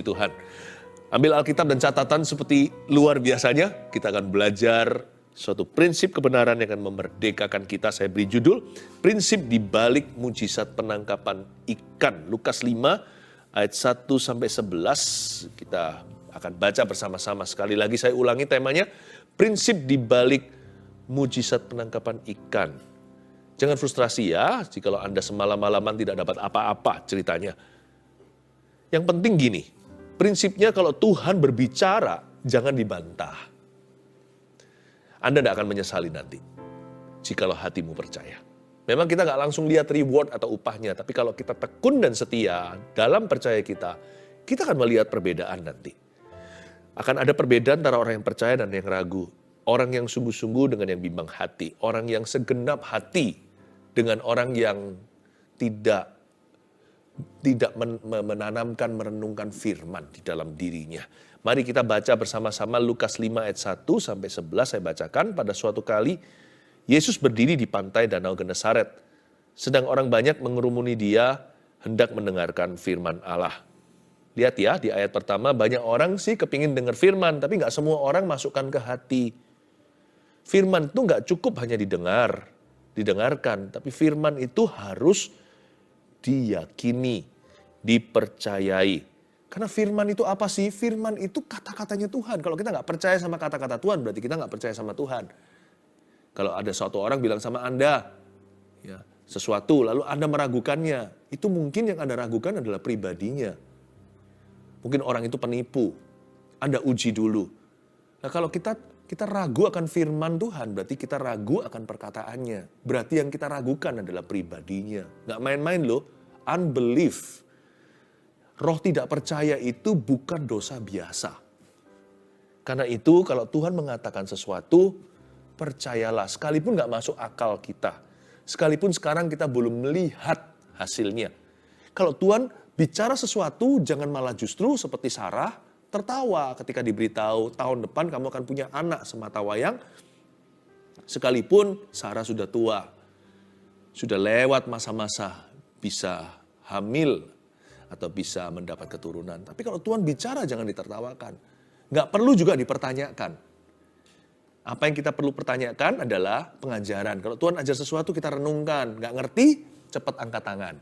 Tuhan. Ambil Alkitab dan catatan seperti luar biasanya, kita akan belajar suatu prinsip kebenaran yang akan memerdekakan kita. Saya beri judul, prinsip di balik mujizat penangkapan ikan. Lukas 5 ayat 1-11, kita akan baca bersama-sama. Sekali lagi saya ulangi temanya, prinsip di balik mujizat penangkapan ikan. Jangan frustrasi ya, jikalau Anda semalam-malaman tidak dapat apa-apa ceritanya. Yang penting gini, prinsipnya kalau Tuhan berbicara, jangan dibantah. Anda tidak akan menyesali nanti, jikalau hatimu percaya. Memang kita nggak langsung lihat reward atau upahnya, tapi kalau kita tekun dan setia dalam percaya kita akan melihat perbedaan nanti. Akan ada perbedaan antara orang yang percaya dan yang ragu. Orang yang sungguh-sungguh dengan yang bimbang hati. Orang yang segenap hati dengan orang yang tidak menanamkan, merenungkan firman di dalam dirinya. Mari kita baca bersama-sama Lukas 5 ayat 1-11 saya bacakan. Pada suatu kali Yesus berdiri di pantai Danau Genesaret. Sedang orang banyak mengerumuni dia hendak mendengarkan firman Allah. Lihat ya, di ayat pertama banyak orang sih kepingin dengar firman, tapi nggak semua orang masukkan ke hati. Firman itu nggak cukup hanya didengarkan, tapi firman itu harus diyakini, dipercayai. Karena firman itu apa sih? Firman itu kata-katanya Tuhan. Kalau kita nggak percaya sama kata-kata Tuhan, berarti kita nggak percaya sama Tuhan. Kalau ada suatu orang bilang sama Anda ya, sesuatu, lalu Anda meragukannya, itu mungkin yang Anda ragukan adalah pribadinya. Mungkin orang itu penipu. Anda uji dulu. Nah kalau kita ragu akan firman Tuhan, berarti kita ragu akan perkataannya. Berarti yang kita ragukan adalah pribadinya. Nggak main-main loh, unbelief. Roh tidak percaya itu bukan dosa biasa. Karena itu kalau Tuhan mengatakan sesuatu, percayalah. Sekalipun nggak masuk akal kita. Sekalipun sekarang kita belum melihat hasilnya. Kalau Tuhan bicara sesuatu, jangan malah justru seperti Sarah, tertawa ketika diberitahu tahun depan kamu akan punya anak semata wayang. Sekalipun Sarah sudah tua, sudah lewat masa-masa bisa hamil atau bisa mendapat keturunan. Tapi kalau Tuhan bicara jangan ditertawakan. Nggak perlu juga dipertanyakan. Apa yang kita perlu pertanyakan adalah pengajaran. Kalau Tuhan ajar sesuatu kita renungkan. Nggak ngerti, cepat angkat tangan.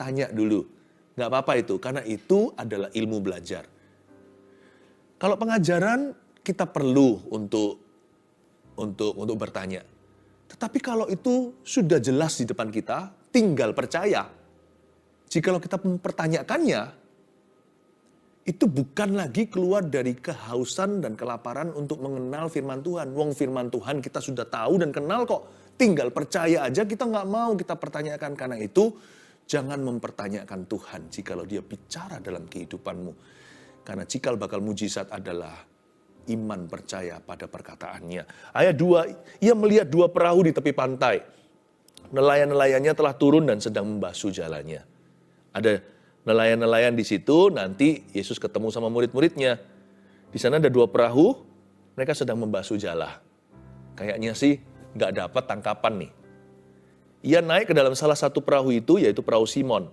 Tanya dulu. Nggak apa-apa itu, karena itu adalah ilmu belajar. Kalau pengajaran kita perlu untuk bertanya. Tetapi kalau itu sudah jelas di depan kita, tinggal percaya. Jikalau kita mempertanyakannya, itu bukan lagi keluar dari kehausan dan kelaparan untuk mengenal firman Tuhan. Wong firman Tuhan kita sudah tahu dan kenal kok. Tinggal percaya aja kita nggak mau kita pertanyakan. Karena itu jangan mempertanyakan Tuhan jikalau dia bicara dalam kehidupanmu. Karena cikal bakal mujizat adalah iman percaya pada perkataannya. Ayat 2, ia melihat 2 perahu di tepi pantai. Nelayan-nelayannya telah turun dan sedang membasuh jalannya. Ada nelayan-nelayan di situ, nanti Yesus ketemu sama murid-muridnya. Di sana ada 2 perahu, mereka sedang membasuh jala. Kayaknya sih nggak dapat tangkapan nih. Ia naik ke dalam salah satu perahu itu, yaitu perahu Simon.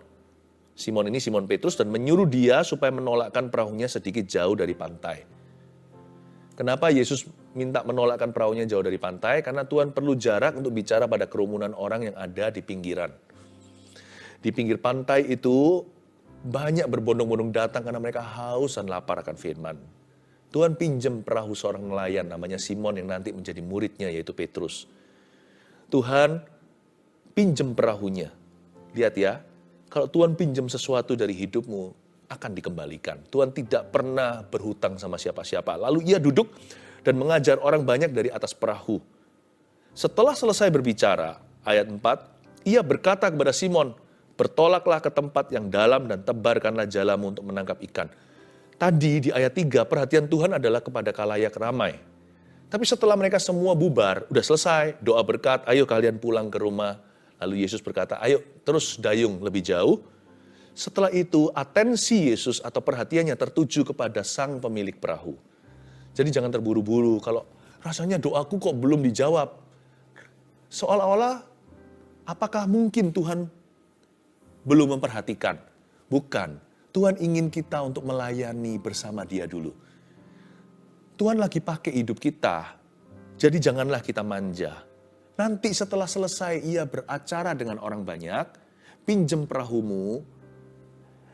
Simon ini Simon Petrus dan menyuruh dia supaya menolakkan perahunya sedikit jauh dari pantai. Kenapa Yesus minta menolakkan perahunya jauh dari pantai? Karena Tuhan perlu jarak untuk bicara pada kerumunan orang yang ada di pinggiran. Di pinggir pantai itu banyak berbondong-bondong datang karena mereka haus dan lapar akan firman. Tuhan pinjam perahu seorang nelayan namanya Simon yang nanti menjadi muridnya yaitu Petrus. Tuhan pinjam perahunya. Lihat ya, kalau Tuhan pinjam sesuatu dari hidupmu, akan dikembalikan. Tuhan tidak pernah berhutang sama siapa-siapa. Lalu ia duduk dan mengajar orang banyak dari atas perahu. Setelah selesai berbicara, ayat 4, ia berkata kepada Simon, bertolaklah ke tempat yang dalam dan tebarkanlah jalamu untuk menangkap ikan. Tadi di ayat 3, perhatian Tuhan adalah kepada khalayak ramai. Tapi setelah mereka semua bubar, udah selesai, doa berkat, ayo kalian pulang ke rumah. Lalu Yesus berkata, ayo terus dayung lebih jauh. Setelah itu atensi Yesus atau perhatiannya tertuju kepada sang pemilik perahu. Jadi jangan terburu-buru kalau rasanya doaku kok belum dijawab. Seolah-olah apakah mungkin Tuhan belum memperhatikan? Bukan. Tuhan ingin kita untuk melayani bersama Dia dulu. Tuhan lagi pakai hidup kita, jadi janganlah kita manja. Nanti setelah selesai ia beracara dengan orang banyak, pinjam perahumu,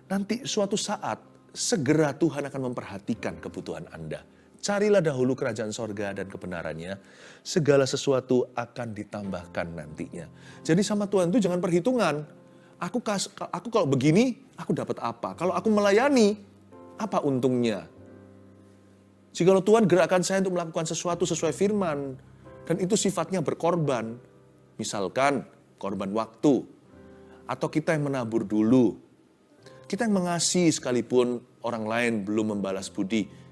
nanti suatu saat segera Tuhan akan memperhatikan kebutuhan Anda. Carilah dahulu kerajaan sorga dan kebenarannya, segala sesuatu akan ditambahkan nantinya. Jadi sama Tuhan itu jangan perhitungan. Aku kalau begini, aku dapat apa? Kalau aku melayani, apa untungnya? Jikalau Tuhan gerakkan saya untuk melakukan sesuatu sesuai firman, dan itu sifatnya berkorban, misalkan korban waktu, atau kita yang menabur dulu, kita yang mengasihi sekalipun orang lain belum membalas budi.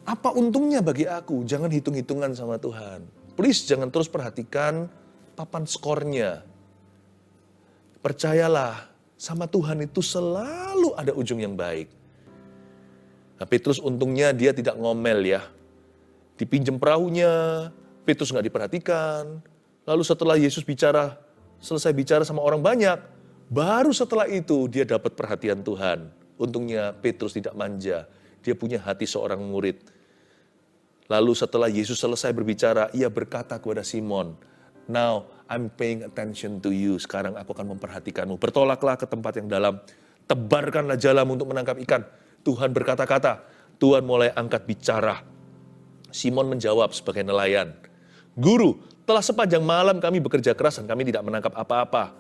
Apa untungnya bagi aku? Jangan hitung-hitungan sama Tuhan. Please jangan terus perhatikan papan skornya. Percayalah, sama Tuhan itu selalu ada ujung yang baik. Nah, Petrus untungnya dia tidak ngomel ya. Dipinjam perahunya, Petrus nggak diperhatikan. Lalu setelah Yesus selesai bicara sama orang banyak, baru setelah itu dia dapat perhatian Tuhan. Untungnya Petrus tidak manja. Dia punya hati seorang murid. Lalu setelah Yesus selesai berbicara, ia berkata kepada Simon, "Now I'm paying attention to you." Sekarang aku akan memperhatikanmu. Bertolaklah ke tempat yang dalam. Tebarkanlah jalamu untuk menangkap ikan. Tuhan berkata-kata. Tuhan mulai angkat bicara. Simon menjawab sebagai nelayan, "Guru, telah sepanjang malam kami bekerja keras dan kami tidak menangkap apa-apa.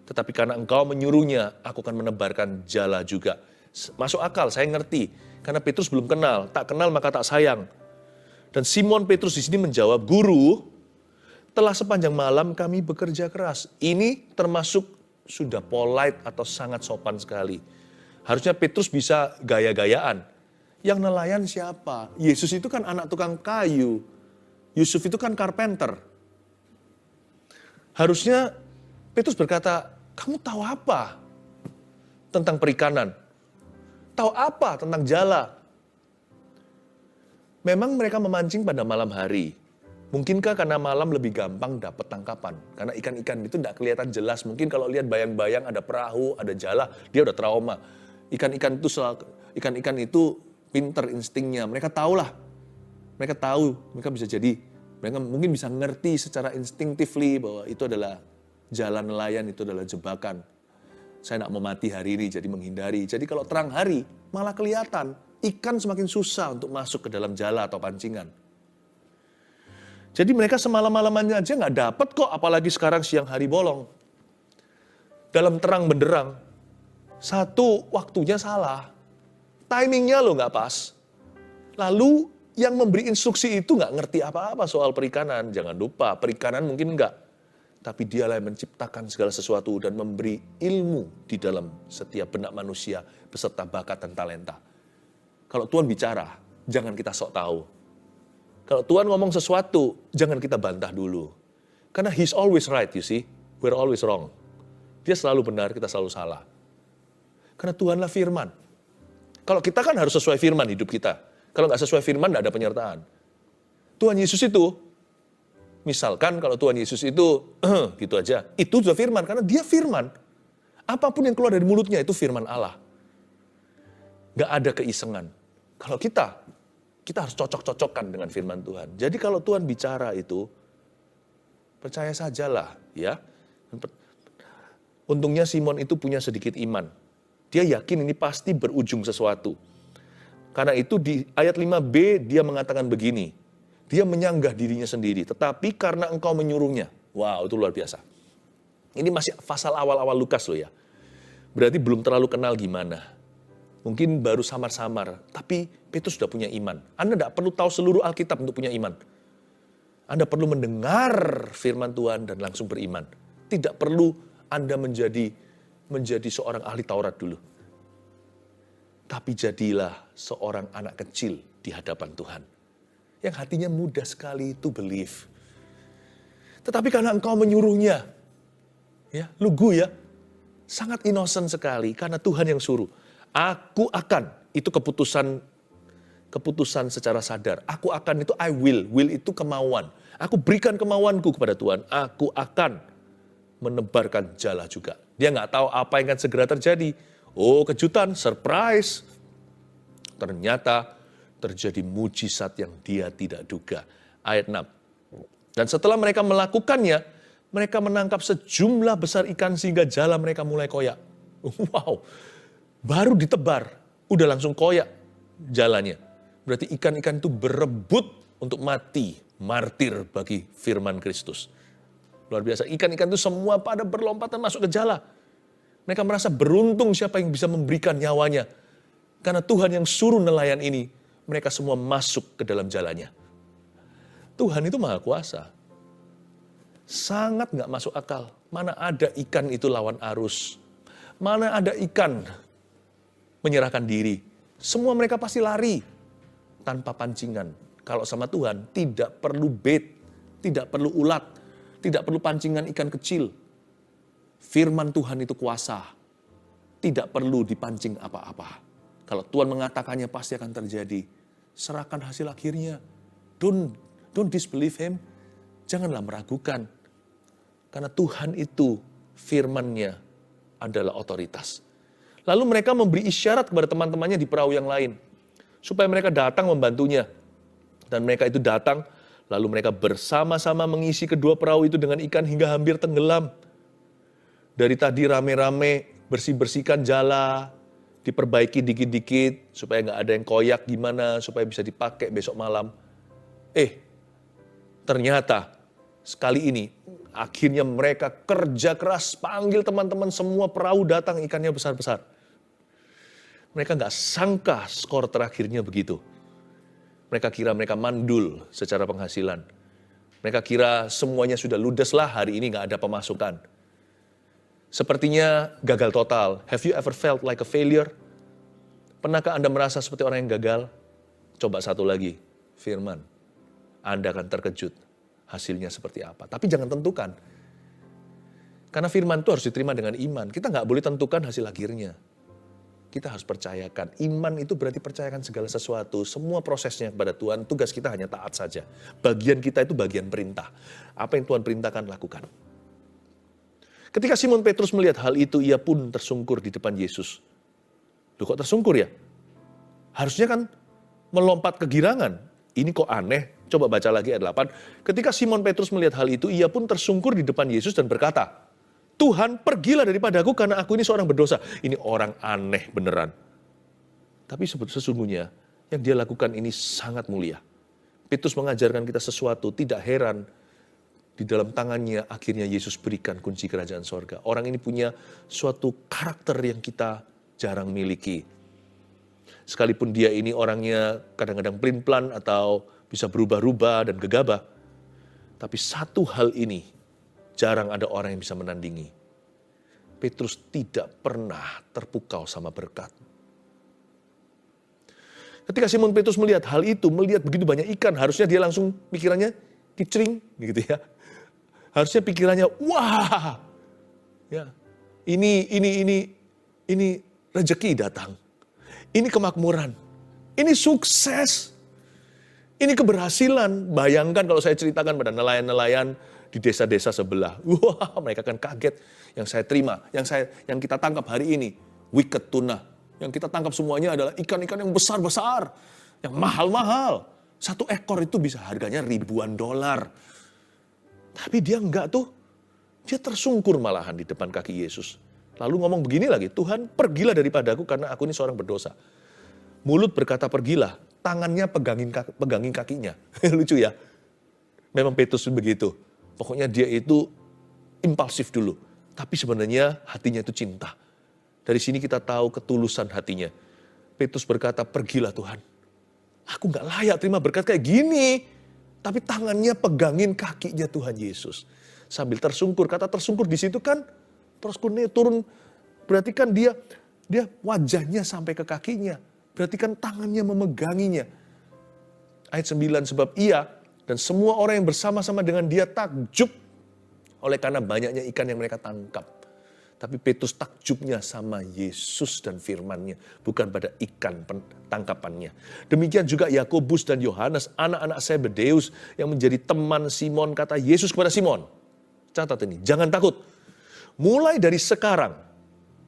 Tetapi karena engkau menyuruhnya, aku akan menebarkan jala juga." Masuk akal, saya ngerti. Karena Petrus belum kenal. Tak kenal maka tak sayang. Dan Simon Petrus di sini menjawab, "Guru, telah sepanjang malam kami bekerja keras." Ini termasuk sudah polite atau sangat sopan sekali. Harusnya Petrus bisa gaya-gayaan. Yang nelayan siapa? Yesus itu kan anak tukang kayu. Yusuf itu kan carpenter. Harusnya Petrus berkata, "Kamu tahu apa tentang perikanan? Tahu apa tentang jala?" Memang mereka memancing pada malam hari. Mungkinkah karena malam lebih gampang dapat tangkapan? Karena ikan-ikan itu tidak kelihatan jelas. Mungkin kalau lihat bayang-bayang ada perahu, ada jala, dia udah trauma. Ikan-ikan itu pinter instingnya. Mereka tahulah. Mereka tahu, mereka mungkin bisa ngerti secara instinctively bahwa itu adalah jalan nelayan, itu adalah jebakan. Saya tidak mau mati hari ini, jadi menghindari. Jadi kalau terang hari, malah kelihatan. Ikan semakin susah untuk masuk ke dalam jala atau pancingan. Jadi mereka semalam-malamannya aja nggak dapat kok, apalagi sekarang siang hari bolong. Dalam terang benderang, satu waktunya salah. Timingnya loh nggak pas. Lalu yang memberi instruksi itu nggak ngerti apa-apa soal perikanan. Jangan lupa, perikanan mungkin nggak. Tapi dialah yang menciptakan segala sesuatu dan memberi ilmu di dalam setiap benak manusia beserta bakat dan talenta. Kalau Tuhan bicara, jangan kita sok tahu. Kalau Tuhan ngomong sesuatu, jangan kita bantah dulu. Karena He's always right, you see. We're always wrong. Dia selalu benar, kita selalu salah. Karena Tuhanlah firman. Kalau kita kan harus sesuai firman hidup kita. Kalau nggak sesuai firman, nggak ada penyertaan. Tuhan Yesus itu, misalkan kalau Tuhan Yesus itu, gitu aja. Itu sudah firman, karena dia firman. Apapun yang keluar dari mulutnya itu firman Allah. Nggak ada keisengan. Kalau kita harus cocok-cocokkan dengan firman Tuhan. Jadi kalau Tuhan bicara itu, percaya sajalah, ya. Untungnya Simon itu punya sedikit iman. Dia yakin ini pasti berujung sesuatu. Karena itu di ayat 5b dia mengatakan begini. Dia menyanggah dirinya sendiri. Tetapi karena engkau menyuruhnya. Wow, itu luar biasa. Ini masih pasal awal-awal Lukas loh ya. Berarti belum terlalu kenal gimana. Mungkin baru samar-samar, tapi Petrus sudah punya iman. Anda tidak perlu tahu seluruh Alkitab untuk punya iman. Anda perlu mendengar firman Tuhan dan langsung beriman. Tidak perlu Anda menjadi seorang ahli Taurat dulu. Tapi jadilah seorang anak kecil di hadapan Tuhan. Yang hatinya mudah sekali itu believe. Tetapi karena engkau menyuruhnya, ya, lugu ya, sangat innocent sekali karena Tuhan yang suruh. Aku akan, itu keputusan secara sadar. Aku akan itu I will itu kemauan. Aku berikan kemauanku kepada Tuhan. Aku akan menebarkan jala juga. Dia nggak tahu apa yang akan segera terjadi. Oh, kejutan, surprise. Ternyata terjadi mujizat yang dia tidak duga. Ayat 6. Dan setelah mereka melakukannya, mereka menangkap sejumlah besar ikan sehingga jala mereka mulai koyak. Wow, baru ditebar, udah langsung koyak jalannya. Berarti ikan-ikan itu berebut untuk mati, martir bagi firman Kristus. Luar biasa, ikan-ikan itu semua pada berlompatan masuk ke jala. Mereka merasa beruntung siapa yang bisa memberikan nyawanya. Karena Tuhan yang suruh nelayan ini, mereka semua masuk ke dalam jalannya. Tuhan itu maha kuasa. Sangat gak masuk akal. Mana ada ikan itu lawan arus. Mana ada ikan menyerahkan diri. Semua mereka pasti lari tanpa pancingan. Kalau sama Tuhan tidak perlu bait, tidak perlu ulat, tidak perlu pancingan ikan kecil. Firman Tuhan itu kuasa. Tidak perlu dipancing apa-apa. Kalau Tuhan mengatakannya pasti akan terjadi. Serahkan hasil akhirnya. Don't disbelieve him. Janganlah meragukan. Karena Tuhan itu firman-Nya adalah otoritas. Lalu mereka memberi isyarat kepada teman-temannya di perahu yang lain. Supaya mereka datang membantunya. Dan mereka itu datang. Lalu mereka bersama-sama mengisi kedua perahu itu dengan ikan hingga hampir tenggelam. Dari tadi rame-rame bersih-bersihkan jala. Diperbaiki dikit-dikit supaya nggak ada yang koyak gimana. Supaya bisa dipakai besok malam. Ternyata sekali ini akhirnya mereka kerja keras, panggil teman-teman semua perahu datang, ikannya besar-besar. Mereka nggak sangka skor terakhirnya begitu. Mereka kira mereka mandul secara penghasilan. Mereka kira semuanya sudah ludes lah, hari ini nggak ada pemasukan. Sepertinya gagal total. Have you ever felt like a failure? Pernahkah Anda merasa seperti orang yang gagal? Coba satu lagi, firman. Anda akan terkejut hasilnya seperti apa. Tapi jangan tentukan. Karena firman itu harus diterima dengan iman. Kita nggak boleh tentukan hasil akhirnya. Kita harus percayakan. Iman itu berarti percayakan segala sesuatu. Semua prosesnya kepada Tuhan. Tugas kita hanya taat saja. Bagian kita itu bagian perintah. Apa yang Tuhan perintahkan, lakukan. Ketika Simon Petrus melihat hal itu, ia pun tersungkur di depan Yesus. Loh, kok tersungkur ya? Harusnya kan melompat kegirangan. Ini kok aneh? Coba baca lagi ayat 8. Ketika Simon Petrus melihat hal itu, ia pun tersungkur di depan Yesus dan berkata, Tuhan, pergilah daripadaku karena aku ini seorang berdosa. Ini orang aneh beneran. Tapi sesungguhnya yang dia lakukan ini sangat mulia. Petrus mengajarkan kita sesuatu, tidak heran di dalam tangannya akhirnya Yesus berikan kunci kerajaan sorga. Orang ini punya suatu karakter yang kita jarang miliki. Sekalipun dia ini orangnya kadang-kadang pelin-pelan atau bisa berubah-ubah dan gegabah. Tapi satu hal ini jarang ada orang yang bisa menandingi. Petrus tidak pernah terpukau sama berkat. Ketika Simon Petrus melihat hal itu, melihat begitu banyak ikan, harusnya dia langsung pikirannya kicring gitu ya. Harusnya pikirannya, wah, ya, ini rezeki datang. Ini kemakmuran, ini sukses, ini keberhasilan. Bayangkan kalau saya ceritakan pada nelayan-nelayan di desa-desa sebelah. Wah, mereka akan kaget. Yang saya terima, yang kita tangkap hari ini, wicked tuna. Yang kita tangkap semuanya adalah ikan-ikan yang besar-besar, yang mahal-mahal. Satu ekor itu bisa harganya ribuan dolar. Tapi dia enggak tuh. Dia tersungkur malahan di depan kaki Yesus. Lalu ngomong begini lagi, Tuhan pergilah daripadaku karena aku ini seorang berdosa. Mulut berkata pergilah, tangannya pegangin kakinya. Lucu ya. Memang Petrus begitu. Pokoknya dia itu impulsif dulu. Tapi sebenarnya hatinya itu cinta. Dari sini kita tahu ketulusan hatinya. Petrus berkata, pergilah Tuhan. Aku gak layak terima berkat kayak gini. Tapi tangannya pegangin kakinya Tuhan Yesus. Sambil tersungkur. Kata tersungkur di situ kan terus turun, berarti kan dia wajahnya sampai ke kakinya. Berarti kan tangannya memeganginya. Ayat 9, sebab ia dan semua orang yang bersama-sama dengan dia takjub oleh karena banyaknya ikan yang mereka tangkap. Tapi Petrus takjubnya sama Yesus dan firman-Nya, bukan pada ikan tangkapannya. Demikian juga Yakobus dan Yohanes, anak-anak Zebedeus yang menjadi teman Simon. Kata Yesus kepada Simon, catat ini, jangan takut. Mulai dari sekarang,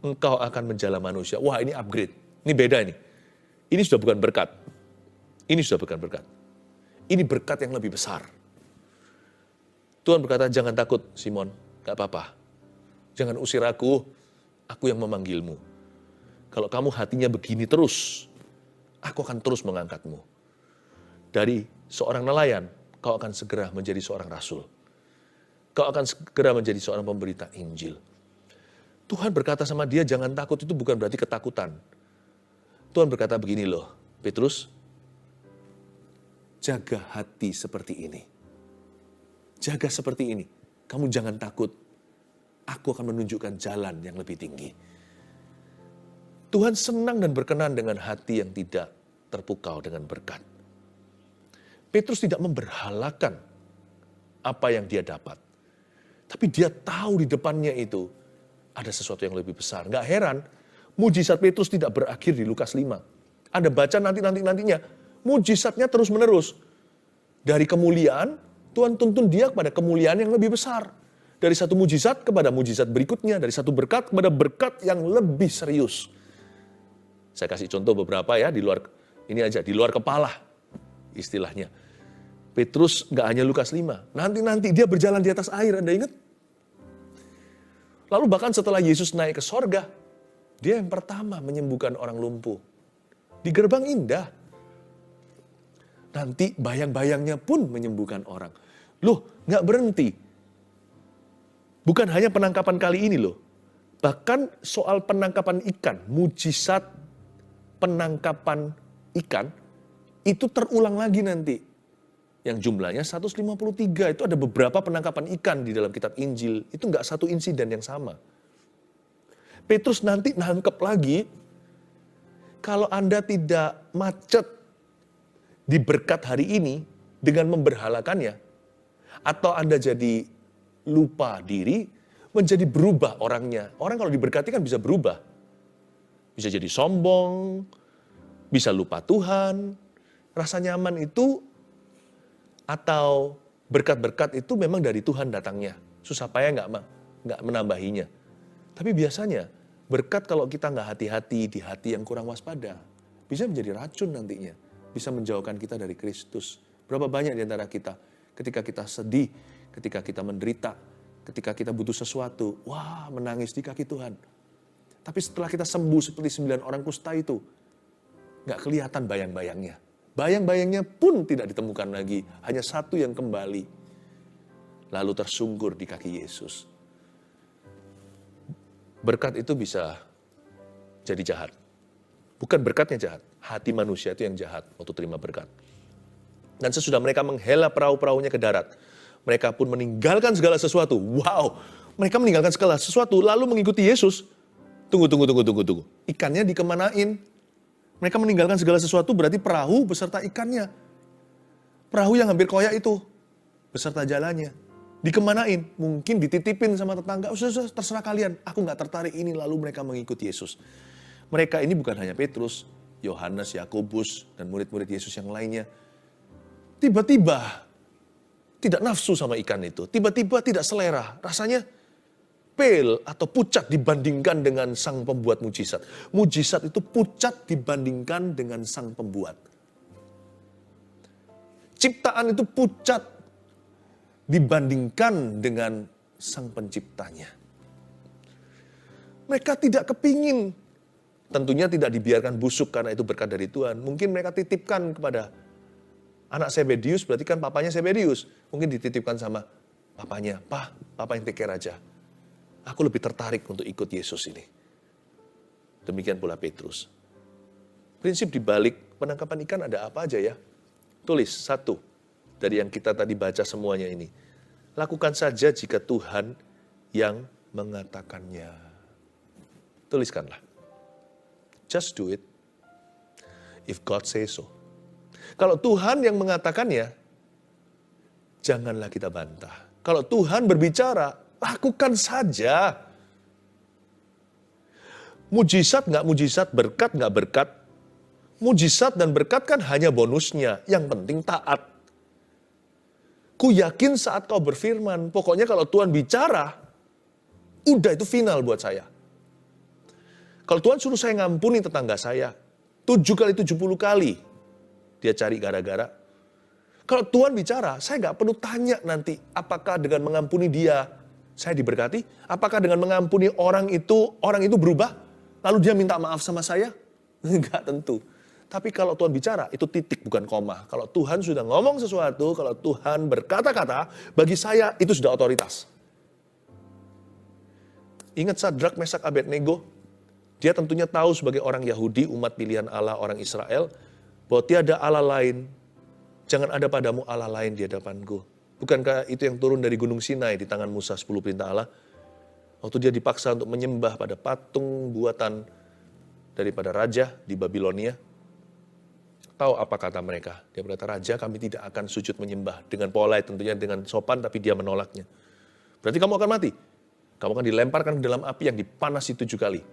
engkau akan menjala manusia. Wah, ini upgrade. Ini beda ini. Ini sudah bukan berkat. Ini sudah bukan berkat. Ini berkat yang lebih besar. Tuhan berkata, jangan takut Simon, gak apa-apa. Jangan usir aku yang memanggilmu. Kalau kamu hatinya begini terus, aku akan terus mengangkatmu. Dari seorang nelayan, kau akan segera menjadi seorang rasul. Kau akan segera menjadi seorang pemberita Injil. Tuhan berkata sama dia, jangan takut, itu bukan berarti ketakutan. Tuhan berkata begini loh, Petrus, jaga hati seperti ini. Jaga seperti ini. Kamu jangan takut. Aku akan menunjukkan jalan yang lebih tinggi. Tuhan senang dan berkenan dengan hati yang tidak terpukau dengan berkat. Petrus tidak memberhalakan apa yang dia dapat. Tapi dia tahu di depannya itu ada sesuatu yang lebih besar. Nggak heran, mujizat Petrus tidak berakhir di Lukas 5. Anda baca nantinya, mujizatnya terus menerus. Dari kemuliaan, Tuhan tuntun dia kepada kemuliaan yang lebih besar. Dari satu mujizat kepada mujizat berikutnya, dari satu berkat kepada berkat yang lebih serius. Saya kasih contoh beberapa ya, di luar kepala istilahnya. Petrus nggak hanya Lukas 5, nanti dia berjalan di atas air, Anda ingat? Lalu bahkan setelah Yesus naik ke sorga, dia yang pertama menyembuhkan orang lumpuh. Di gerbang indah. Nanti bayang-bayangnya pun menyembuhkan orang. Loh, nggak berhenti. Bukan hanya penangkapan kali ini loh. Bahkan soal penangkapan ikan, mujizat penangkapan ikan, itu terulang lagi nanti. Yang jumlahnya 153, itu ada beberapa penangkapan ikan di dalam kitab Injil. Itu nggak satu insiden yang sama. Petrus nanti nangkep lagi, kalau Anda tidak macet di berkat hari ini dengan memberhalakannya, atau Anda jadi lupa diri, menjadi berubah orangnya. Orang kalau diberkati kan bisa berubah. Bisa jadi sombong, bisa lupa Tuhan, rasa nyaman itu, atau berkat-berkat itu memang dari Tuhan datangnya. Susah payah nggak menambahinya. Tapi biasanya berkat kalau kita nggak hati-hati di hati yang kurang waspada, bisa menjadi racun nantinya. Bisa menjauhkan kita dari Kristus. Berapa banyak di antara kita, ketika kita sedih, ketika kita menderita, ketika kita butuh sesuatu, wah menangis di kaki Tuhan. Tapi setelah kita sembuh seperti 9 orang kusta itu, nggak kelihatan bayang-bayangnya. Bayang-bayangnya pun tidak ditemukan lagi, hanya satu yang kembali. Lalu tersungkur di kaki Yesus. Berkat itu bisa jadi jahat. Bukan berkatnya jahat, hati manusia itu yang jahat waktu terima berkat. Dan sesudah mereka menghela perahu-perahunya ke darat, mereka pun meninggalkan segala sesuatu. Wow, mereka meninggalkan segala sesuatu lalu mengikuti Yesus. Tunggu. Ikannya dikemanain? Mereka meninggalkan segala sesuatu berarti perahu beserta ikannya. Perahu yang hampir koyak itu beserta jalannya. Dikemanain? Mungkin dititipin sama tetangga. Sudah, terserah kalian. Aku nggak tertarik ini. Lalu mereka mengikuti Yesus. Mereka ini bukan hanya Petrus, Yohanes, Yakobus, dan murid-murid Yesus yang lainnya. Tiba-tiba tidak nafsu sama ikan itu. Tiba-tiba tidak selera. Rasanya pale atau pucat dibandingkan dengan sang pembuat mujizat. Mujizat itu pucat dibandingkan dengan sang pembuat. Ciptaan itu pucat dibandingkan dengan sang penciptanya. Mereka tidak kepingin. Tentunya tidak dibiarkan busuk karena itu berkat dari Tuhan. Mungkin mereka titipkan kepada anak Zebedius, berarti kan papanya Zebedius. Mungkin dititipkan sama papanya. Papa yang take care aja. Aku lebih tertarik untuk ikut Yesus ini. Demikian pula Petrus. Prinsip di balik penangkapan ikan ada apa aja ya? Tulis satu dari yang kita tadi baca semuanya ini. Lakukan saja jika Tuhan yang mengatakannya. Tuliskanlah. Just do it. If God says so. Kalau Tuhan yang mengatakannya, janganlah kita bantah. Kalau Tuhan berbicara, lakukan saja. Mujizat nggak mujizat, berkat nggak berkat. Mujizat dan berkat kan hanya bonusnya. Yang penting taat. Ku yakin saat kau berfirman, pokoknya kalau Tuhan bicara, udah itu final buat saya. Kalau Tuhan suruh saya ngampuni tetangga saya, 7 kali 70 kali dia cari gara-gara. Kalau Tuhan bicara, saya nggak perlu tanya nanti apakah dengan mengampuni dia saya diberkati, apakah dengan mengampuni orang itu berubah, lalu dia minta maaf sama saya? Enggak tentu. Tapi kalau Tuhan bicara, itu titik bukan koma. Kalau Tuhan sudah ngomong sesuatu, kalau Tuhan berkata-kata, bagi saya itu sudah otoritas. Ingat Sadrak, Mesak, Abednego, dia tentunya tahu sebagai orang Yahudi, umat pilihan Allah, orang Israel, bahwa tiada Allah lain, jangan ada padamu Allah lain di hadapanku. Bukankah itu yang turun dari Gunung Sinai di tangan Musa 10 perintah Allah? Waktu dia dipaksa untuk menyembah pada patung buatan daripada raja di Babilonia. Tahu apa kata mereka? Dia berkata, Raja, kami tidak akan sujud menyembah. Dengan polite, tentunya dengan sopan, tapi dia menolaknya. Berarti kamu akan mati. Kamu akan dilemparkan ke dalam api yang dipanasi 7 kali.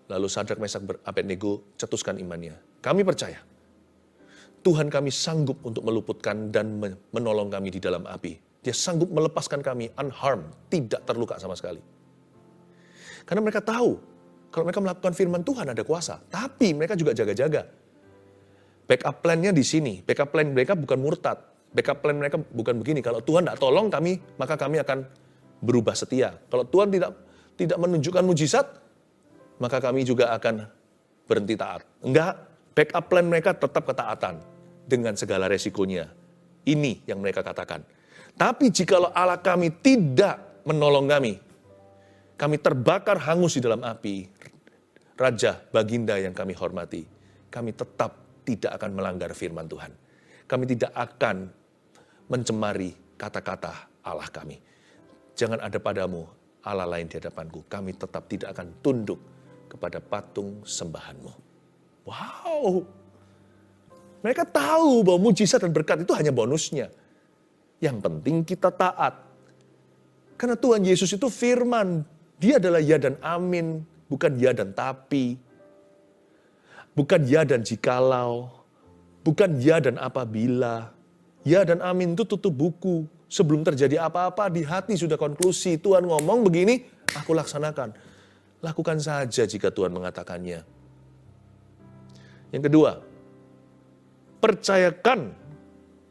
Lalu Sadrak, Mesak, Abednego cetuskan imannya. Kami percaya, Tuhan kami sanggup untuk meluputkan dan menolong kami di dalam api. Dia sanggup melepaskan kami unharmed, tidak terluka sama sekali. Karena mereka tahu, kalau mereka melakukan firman Tuhan ada kuasa. Tapi mereka juga jaga-jaga. Backup plan-nya di sini. Backup plan mereka bukan murtad. Backup plan mereka bukan begini. Kalau Tuhan tidak tolong kami, maka kami akan berubah setia. Kalau Tuhan tidak menunjukkan mujizat, maka kami juga akan berhenti taat. Enggak, backup plan mereka tetap ketaatan dengan segala resikonya. Ini yang mereka katakan. Tapi jikalau Allah kami tidak menolong kami terbakar hangus di dalam api. Raja, baginda yang kami hormati, kami tetap tidak akan melanggar firman Tuhan. Kami tidak akan mencemari kata-kata Allah kami. Jangan ada padamu Allah lain di hadapanku. Kami tetap tidak akan tunduk kepada patung sembahanmu. Wow! Mereka tahu bahwa mujizat dan berkat itu hanya bonusnya. Yang penting kita taat. Karena Tuhan Yesus itu firman. Dia adalah ya dan amin, bukan ya dan tapi. Bukan ya dan jikalau. Bukan ya dan apabila. Ya dan amin itu tutup buku. Sebelum terjadi apa-apa di hati sudah konklusi. Tuhan ngomong begini, aku laksanakan. Lakukan saja jika Tuhan mengatakannya. Yang kedua, percayakan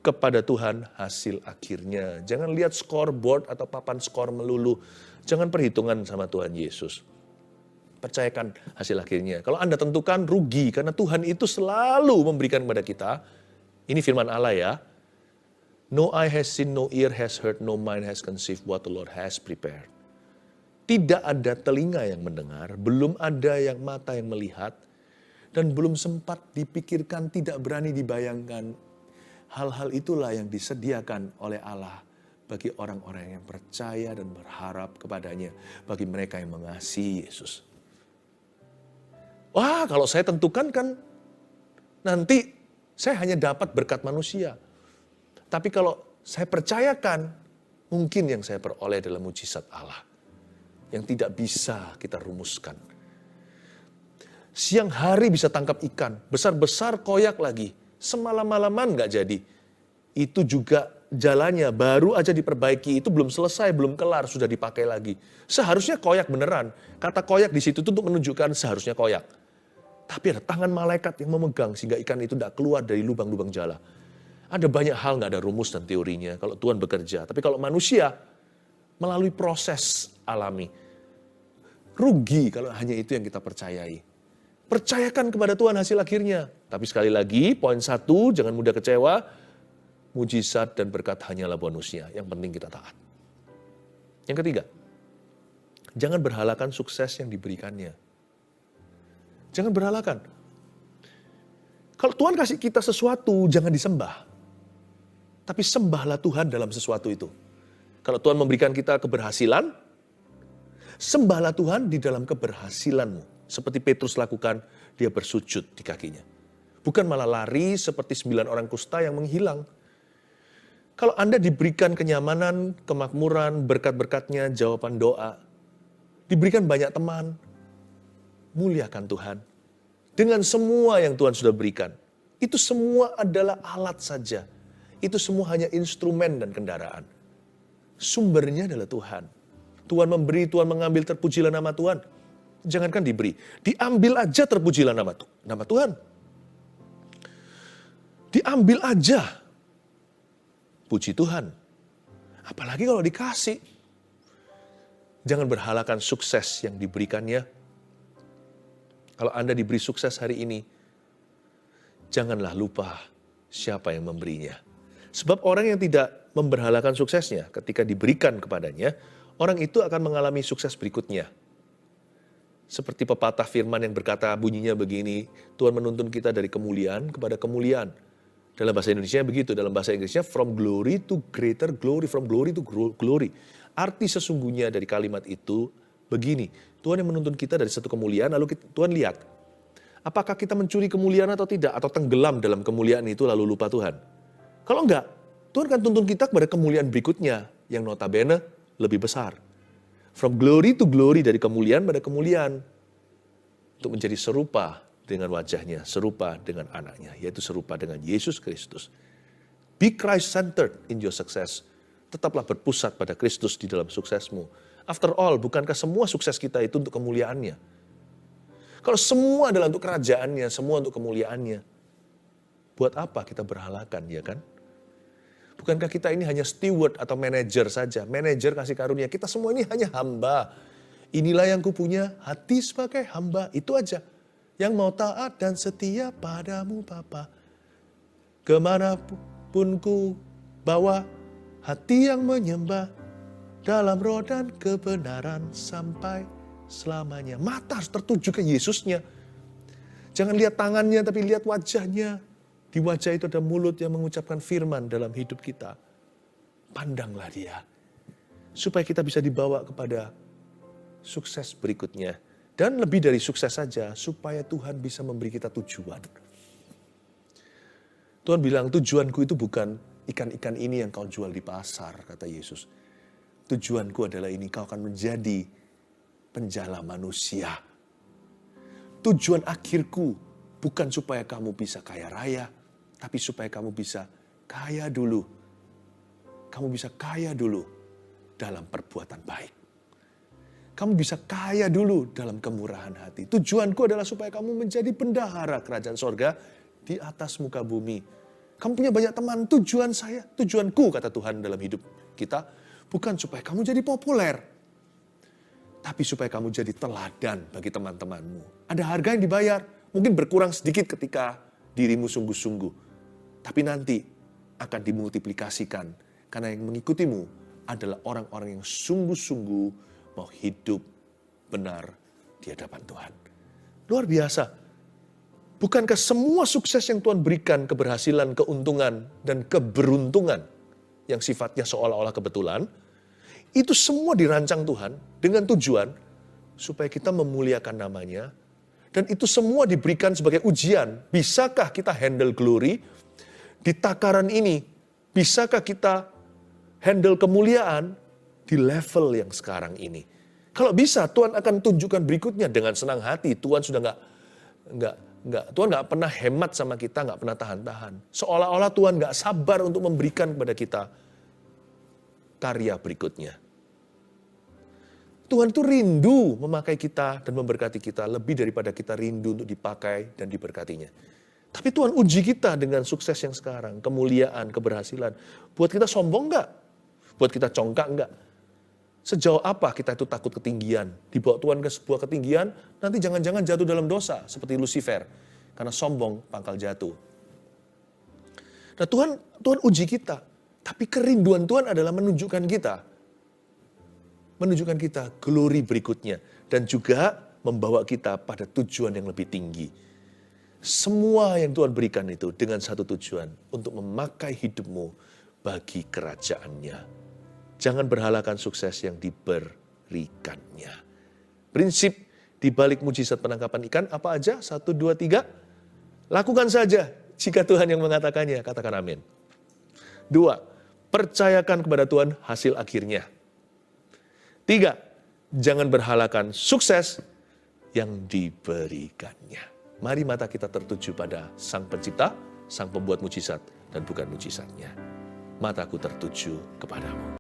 kepada Tuhan hasil akhirnya. Jangan lihat scoreboard atau papan skor melulu. Jangan perhitungan sama Tuhan Yesus. Percayakan hasil akhirnya. Kalau Anda tentukan, rugi. Karena Tuhan itu selalu memberikan kepada kita. Ini firman Allah ya. No eye has seen, no ear has heard, no mind has conceived what the Lord has prepared. Tidak ada telinga yang mendengar, belum ada yang mata yang melihat, dan belum sempat dipikirkan, tidak berani dibayangkan. Hal-hal itulah yang disediakan oleh Allah bagi orang-orang yang percaya dan berharap kepadanya, bagi mereka yang mengasihi Yesus. Wah, kalau saya tentukan kan nanti saya hanya dapat berkat manusia. Tapi kalau saya percayakan, mungkin yang saya peroleh adalah mujizat Allah. Yang tidak bisa kita rumuskan. Siang hari bisa tangkap ikan, besar-besar koyak lagi. Semalam-malaman nggak jadi. Itu juga jalannya baru aja diperbaiki, itu belum selesai, belum kelar, sudah dipakai lagi. Seharusnya koyak beneran. Kata koyak di situ itu untuk menunjukkan seharusnya koyak. Tapi ada tangan malaikat yang memegang sehingga ikan itu tidak keluar dari lubang-lubang jala. Ada banyak hal nggak ada rumus dan teorinya kalau Tuhan bekerja. Tapi kalau manusia melalui proses alami, rugi kalau hanya itu yang kita percayai. Percayakan kepada Tuhan hasil akhirnya. Tapi sekali lagi, poin 1, jangan mudah kecewa. Mujizat dan berkat hanyalah bonusnya. Yang penting kita taat. Yang ketiga, jangan berhalakan sukses yang diberikannya. Jangan berhalakan. Kalau Tuhan kasih kita sesuatu, jangan disembah. Tapi sembahlah Tuhan dalam sesuatu itu. Kalau Tuhan memberikan kita keberhasilan, sembahlah Tuhan di dalam keberhasilanmu. Seperti Petrus lakukan, dia bersujud di kakinya. Bukan malah lari seperti 9 orang kusta yang menghilang. Kalau Anda diberikan kenyamanan, kemakmuran, berkat-berkatnya, jawaban doa, diberikan banyak teman, muliakan Tuhan. Dengan semua yang Tuhan sudah berikan. Itu semua adalah alat saja. Itu semua hanya instrumen dan kendaraan. Sumbernya adalah Tuhan. Tuhan memberi, Tuhan mengambil, terpujilah nama Tuhan. Jangankan diberi, diambil aja terpujilah nama Tuhan. Diambil aja, puji Tuhan. Apalagi kalau dikasih. Jangan berhalakan sukses yang diberikannya. Kalau Anda diberi sukses hari ini, janganlah lupa siapa yang memberinya. Sebab orang yang tidak memberhalakan suksesnya ketika diberikan kepadanya, orang itu akan mengalami sukses berikutnya. Seperti pepatah firman yang berkata bunyinya begini, Tuhan menuntun kita dari kemuliaan kepada kemuliaan. Dalam bahasa Indonesia begitu, dalam bahasa Inggrisnya from glory to greater glory, from glory to glory. Arti sesungguhnya dari kalimat itu begini, Tuhan yang menuntun kita dari satu kemuliaan, lalu Tuhan lihat, apakah kita mencuri kemuliaan atau tidak, atau tenggelam dalam kemuliaan itu lalu lupa Tuhan. Kalau enggak, Tuhan akan tuntun kita kepada kemuliaan berikutnya, yang notabene lebih besar. From glory to glory, dari kemuliaan pada kemuliaan. Untuk menjadi serupa dengan wajahnya, serupa dengan anaknya, yaitu serupa dengan Yesus Kristus. Be Christ-centered in your success. Tetaplah berpusat pada Kristus di dalam suksesmu. After all, bukankah semua sukses kita itu untuk kemuliaannya? Kalau semua adalah untuk kerajaannya, semua untuk kemuliaannya, buat apa kita berhalakan, ya kan? Bukankah kita ini hanya steward atau manajer saja? Manajer kasih karunia. Kita semua ini hanya hamba. Inilah yang kupunya, hati sebagai hamba. Itu aja. Yang mau taat dan setia padamu Bapa. Kemanapun ku bawa, hati yang menyembah dalam roh dan kebenaran sampai selamanya. Mata harus tertuju ke Yesusnya. Jangan lihat tangannya, tapi lihat wajahnya. Di wajah itu ada mulut yang mengucapkan firman dalam hidup kita. Pandanglah dia. Supaya kita bisa dibawa kepada sukses berikutnya. Dan lebih dari sukses saja, supaya Tuhan bisa memberi kita tujuan. Tuhan bilang, tujuanku itu bukan ikan-ikan ini yang kau jual di pasar, kata Yesus. Tujuanku adalah ini, kau akan menjadi penjala manusia. Tujuan akhirku bukan supaya kamu bisa kaya raya, tapi supaya kamu bisa kaya dulu. Kamu bisa kaya dulu dalam perbuatan baik. Kamu bisa kaya dulu dalam kemurahan hati. Tujuanku adalah supaya kamu menjadi bendahara kerajaan sorga di atas muka bumi. Kamu punya banyak teman, tujuan saya, tujuanku kata Tuhan dalam hidup kita, bukan supaya kamu jadi populer, tapi supaya kamu jadi teladan bagi teman-temanmu. Ada harga yang dibayar, mungkin berkurang sedikit ketika dirimu sungguh-sungguh, tapi nanti akan dimultiplikasikan, karena yang mengikutimu adalah orang-orang yang sungguh-sungguh mau hidup benar di hadapan Tuhan. Luar biasa. Bukankah semua sukses yang Tuhan berikan, keberhasilan, keuntungan, dan keberuntungan yang sifatnya seolah-olah kebetulan, itu semua dirancang Tuhan dengan tujuan supaya kita memuliakan namanya, dan itu semua diberikan sebagai ujian. Bisakah kita handle glory di takaran ini? Bisakah kita handle kemuliaan di level yang sekarang ini? Kalau bisa, Tuhan akan tunjukkan berikutnya dengan senang hati. Tuhan sudah Tuhan nggak pernah hemat sama kita, nggak pernah tahan-tahan. Seolah-olah Tuhan nggak sabar untuk memberikan kepada kita karya berikutnya. Tuhan itu rindu memakai kita dan memberkati kita lebih daripada kita rindu untuk dipakai dan diberkatinya. Tapi Tuhan uji kita dengan sukses yang sekarang, kemuliaan, keberhasilan. Buat kita sombong nggak? Buat kita congkak nggak? Sejauh apa kita itu takut ketinggian? Dibawa Tuhan ke sebuah ketinggian, nanti jangan-jangan jatuh dalam dosa seperti Lucifer. Karena sombong pangkal jatuh. Nah Tuhan uji kita. Tapi kerinduan Tuhan adalah menunjukkan kita glory berikutnya. Dan juga membawa kita pada tujuan yang lebih tinggi. Semua yang Tuhan berikan itu dengan satu tujuan. Untuk memakai hidupmu bagi kerajaannya. Jangan berhalakan sukses yang diberikannya. Prinsip di balik mujizat penangkapan ikan apa aja? 1, 2, 3. Lakukan saja jika Tuhan yang mengatakannya. Katakan amin. 2. Percayakan kepada Tuhan hasil akhirnya. 3. Jangan berhalakan sukses yang diberikannya. Mari mata kita tertuju pada Sang Pencipta, Sang Pembuat mujizat, dan bukan mujizatnya. Mataku tertuju kepadamu.